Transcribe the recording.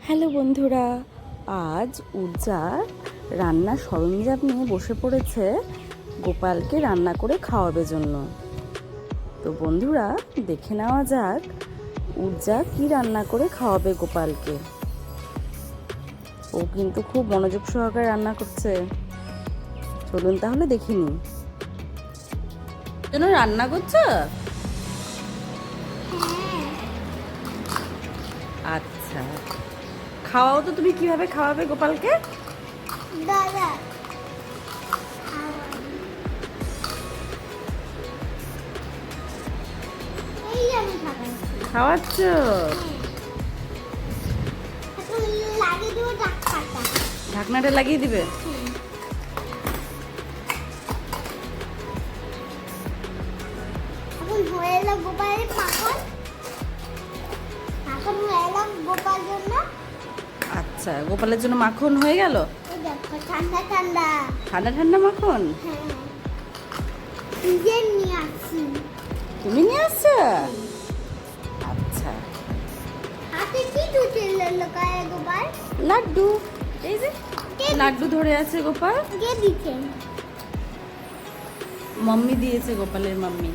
Hello বন্ধুরা, আজ উর্জা রান্নার সরঞ্জাম নিয়ে বসে পড়েছে গোপালকে রান্না করে খাওয়াবে জন্য। তো বন্ধুরা, দেখে নেওয়া যাক উর্জা কি রান্না করে খাওয়াবে গোপালকে। ও কিন্তু খুব মনোযোগ সহকারে রান্না করছে। চলুন তাহলে দেখিনি। কেন রান্না করছো? আচ্ছা, খাওয়াও তো। তুমি কিভাবে খাওয়াবে গোপালকে? দাদা এই আমি খাচ্ছি। খাওয়াচ্ছ? এখন লাগিয়ে দেবো ঢাকনাটা। ঢাকনাটা লাগিয়ে দিবে? এখন হয়ে এলো গোপালের মাখন। এখন হয়ে এলো গোপাল জন্য। আচ্ছা, গোপালের জন্য মাখন হয়ে গেল। এই দেখো ঠান্ডা ঠান্ডা। ঠান্ডা ঠান্ডা মাখন হ্যাঁ, নিজে নিয়ে আসছি। তুমি নিয়ে আসছো? আচ্ছা, হাতে কি দুধে লুকায় গোপাল? লাড্ডু। এই যে কে লাড্ডু ধরে আছে গোপাল। কে দিচ্ছে? মাম্মি দিয়েছে, গোপালের মাম্মি।